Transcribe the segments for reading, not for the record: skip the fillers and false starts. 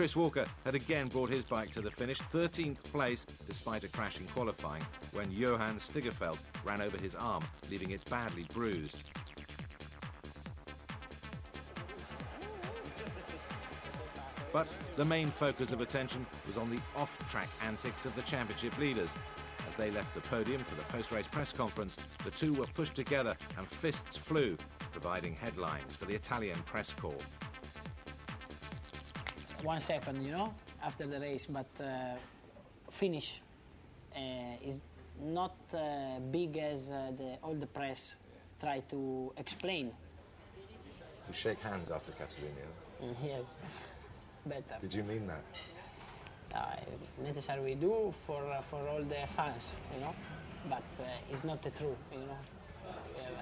Chris Walker had again brought his bike to the finish, 13th place despite a crash in qualifying when Johan Stigefeld ran over his arm, leaving it badly bruised. But the main focus of attention was on the off-track antics of the championship leaders. As they left the podium for the post-race press conference, the two were pushed together and fists flew, providing headlines for the Italian press corps. 1 second, you know, after the race, but finish is not big as all the press try to explain. You shake hands after Catalunya? Yes, better. Did you mean that? Necessary we do for all the fans, you know, but it's not the truth, you know.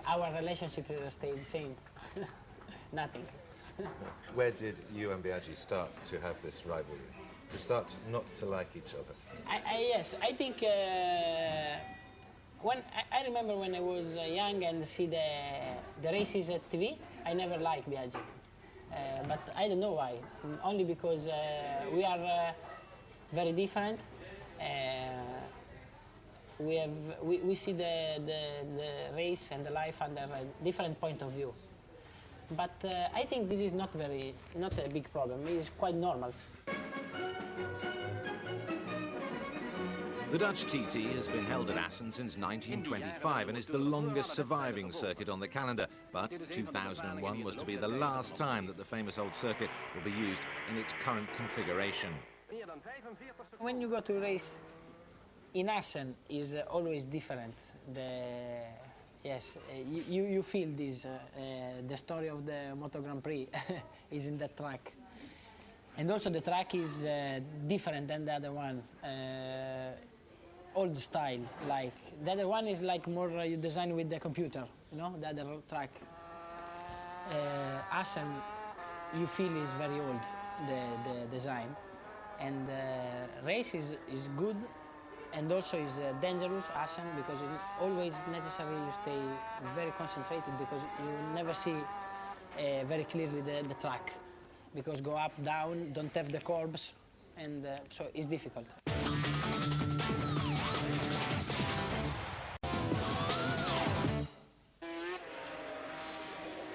Our relationship stayed the same, nothing. Where did you and Biaggi start to have this rivalry? To start not to like each other? Yes, I think when I remember when I was young and see the races at TV, I never liked Biaggi. But I don't know why. Only because we are very different. We see the race and the life under a different point of view. But I think this is not a big problem. It is quite normal. The Dutch TT has been held at Assen since 1925 and is the longest surviving circuit on the calendar. But 2001 was to be the last time that the famous old circuit will be used in its current configuration. When you go to race in Assen, is always different. Yes, you feel this. The story of the Moto Grand Prix is in that track. And also the track is different than the other one. Old style, like the other one is like more you design with the computer, you know, the other track. Assen, you feel is very old, the design. And race is good, and also is dangerous, Assen, because it's always necessary you stay very concentrated, because you never see very clearly the track, because go up, down, don't have the curbs, and so it's difficult.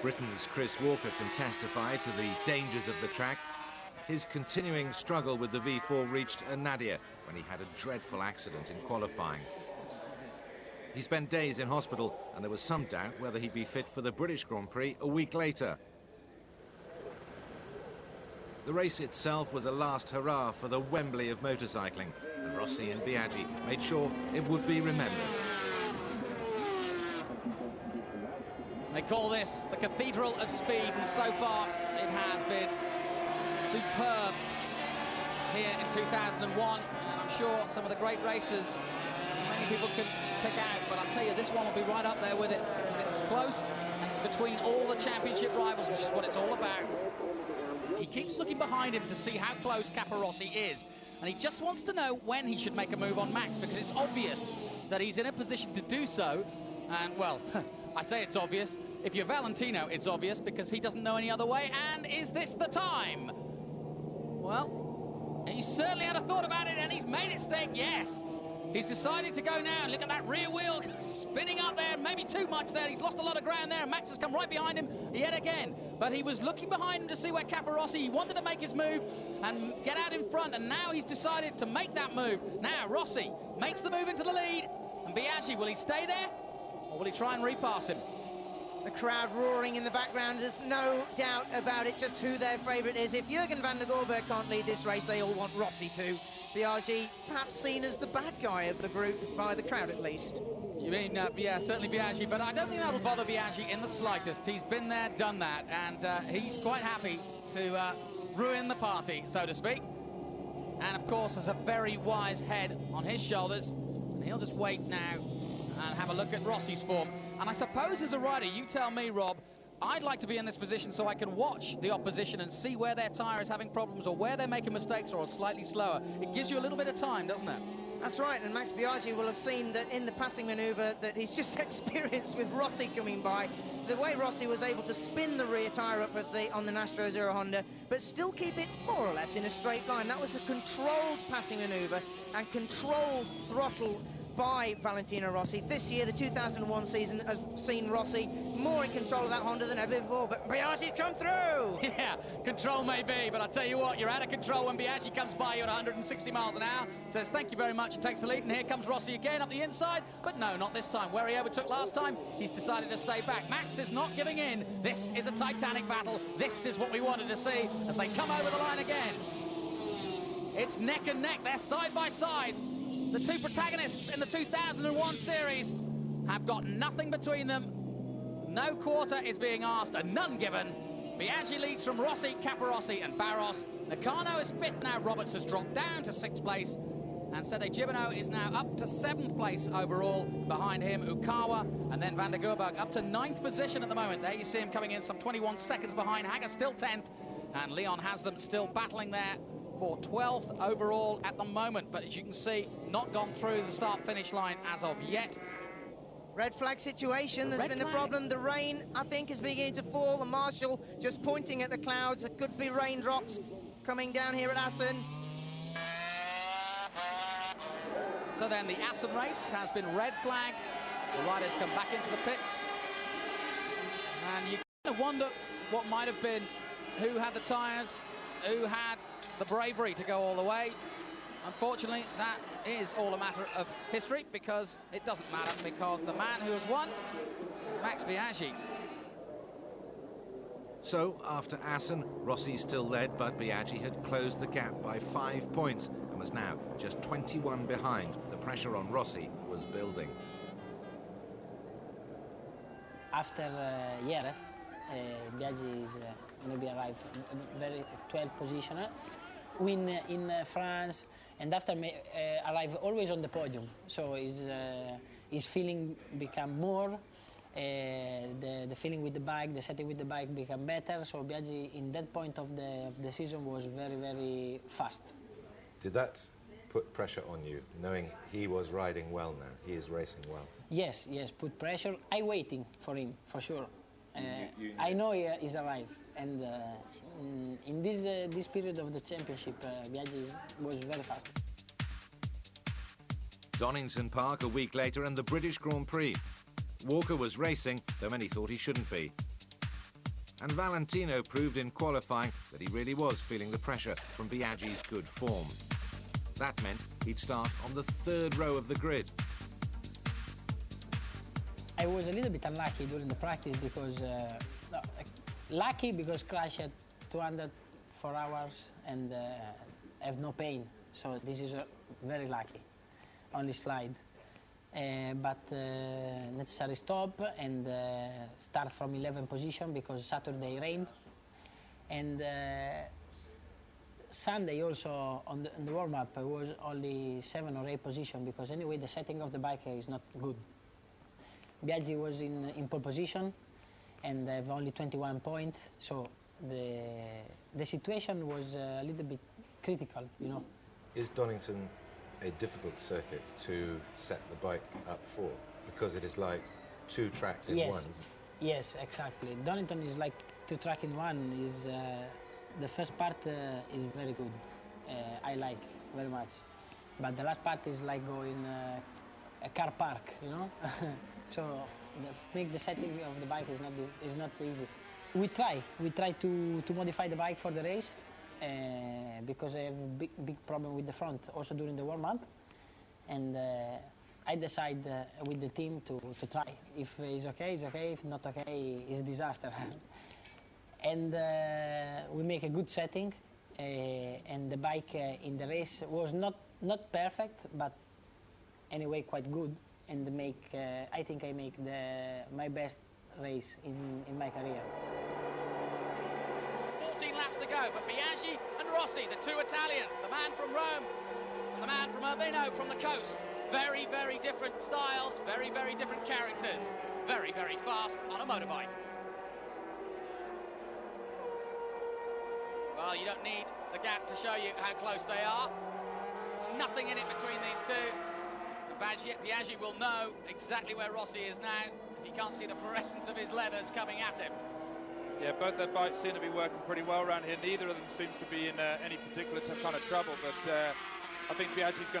Britain's Chris Walker can testify to the dangers of the track. His continuing struggle with the V4 reached a nadir when he had a dreadful accident in qualifying. He spent days in hospital, and there was some doubt whether he'd be fit for the British Grand Prix a week later. The race itself was a last hurrah for the Wembley of motorcycling, and Rossi and Biaggi made sure it would be remembered. They call this the Cathedral of Speed, and so far it has been superb here in 2001, and I'm sure some of the great races many people can pick out, but I'll tell you, this one will be right up there with it, because it's close, and it's between all the championship rivals, which is what it's all about. He keeps looking behind him to see how close Capirossi is, and he just wants to know when he should make a move on Max, because it's obvious that he's in a position to do so, and, well, I say it's obvious. If you're Valentino, it's obvious, because he doesn't know any other way, and is this the time? Well, he's certainly had a thought about it, and he's made it stick, yes. He's decided to go now. Look at that rear wheel spinning up there, maybe too much there. He's lost a lot of ground there, and Max has come right behind him yet again. But he was looking behind him to see where Capirossi, he wanted to make his move and get out in front, and now he's decided to make that move. Now, Rossi makes the move into the lead, and Biaggi, will he stay there, or will he try and repass him? The crowd roaring in the background, there's no doubt about it just who their favourite is. If Jürgen van der Gorberg can't lead this race, they all want Rossi to. Biaggi, perhaps seen as the bad guy of the group, by the crowd at least. You mean, yeah, certainly Biaggi, but I don't think that'll bother Biaggi in the slightest. He's been there, done that, and he's quite happy to ruin the party, so to speak. And, of course, there's a very wise head on his shoulders, and he'll just wait now and have a look at Rossi's form. And I suppose as a rider, you tell me, Rob, I'd like to be in this position so I can watch the opposition and see where their tyre is having problems or where they're making mistakes or are slightly slower. It gives you a little bit of time, doesn't it? That's right, and Max Biaggi will have seen that in the passing manoeuvre that he's just experienced with Rossi coming by. the way Rossi was able to spin the rear tyre up on the Nastro Azzurro Honda, but still keep it more or less in a straight line. That was a controlled passing manoeuvre and controlled throttle by Valentino Rossi. This year, the 2001 season has seen Rossi more in control of that Honda than ever before, but Biaggi's come through! Yeah, control may be, but I tell you what, you're out of control when Biaggi comes by you at 160 miles an hour, says thank you very much, and takes the lead, and here comes Rossi again up the inside, but no, not this time. Where he overtook last time, he's decided to stay back. Max is not giving in. This is a titanic battle. This is what we wanted to see as they come over the line again. It's neck and neck. They're side by side. The two protagonists in the 2001 series have got nothing between them. No quarter is being asked and none given. Biaggi leads from Rossi, Caparossi and Barros. Nakano is fifth now. Roberts has dropped down to sixth place. And Sede Gibano is now up to seventh place overall. Behind him, Ukawa and then Van der Gerberg up to ninth position at the moment. There you see him coming in some 21 seconds behind. Hager still 10th. And Leon has them still battling there for 12th overall at the moment, but as you can see, not gone through the start-finish line as of yet. Red flag situation, there's been a problem. The rain, I think, is beginning to fall. The marshal just pointing at the clouds. There could be raindrops coming down here at Assen. So then the Assen race has been red flagged. The riders come back into the pits. And you kind of wonder what might have been, who had the tyres, who had the bravery to go all the way. Unfortunately, that is all a matter of history, because it doesn't matter, because the man who has won is Max Biaggi. So, after Assen, Rossi still led, but Biaggi had closed the gap by 5 points and was now just 21 behind. The pressure on Rossi was building. After Jerez, Biaggi is maybe arrived very 12th position. Win in France, and after arrive always on the podium. So his feeling become more. The feeling with the bike, the setting with the bike become better. So Biaggi, in that point of the season, was very, very fast. Did that put pressure on you, knowing he was riding well now, he is racing well? Yes, put pressure. I waiting for him, for sure. I know he's arrived, and in this period of the championship, Biaggi was very fast. Donington Park a week later and the British Grand Prix. Walker was racing, though many thought he shouldn't be. And Valentino proved in qualifying that he really was feeling the pressure from Biaggi's good form. That meant he'd start on the third row of the grid. I was a little bit unlucky during the practice because, lucky because crashed at 204 hours and have no pain. So this is very lucky, only slide. But necessary stop and start from 11th position because Saturday rain. And Sunday also on the warm-up was only 7 or 8 position because anyway the setting of the bike is not good. Biaggi was in pole position and have only 21 points, so the situation was a little bit critical, you know. Is Donington a difficult circuit to set the bike up for, because it is like 2 tracks in one, isn't it? Yes, exactly. Donington is like 2 tracks in one. Is the first part is very good. I like very much, but the last part is like going a car park, you know. So make the setting of the bike is not easy. We try to modify the bike for the race. Because I have a big problem with the front, also during the warm-up, and I decide with the team to try. If it's okay, it's okay. If not okay, it's a disaster. And we make a good setting, and the bike in the race was not perfect, but anyway quite good. And I think I make my best race in my career. 14 laps to go, but Biaggi and Rossi, the 2 Italians, the man from Rome and the man from Urbino from the coast. Very, very different styles, very, very different characters. Very, very fast on a motorbike. Well, you don't need the gap to show you how close they are. Nothing in it between these two. Biaggi will know exactly where Rossi is now. He can't see the fluorescence of his leathers coming at him. Yeah, both their bikes seem to be working pretty well around here. Neither of them seems to be in any particular kind of trouble, but I think Biaggi's going to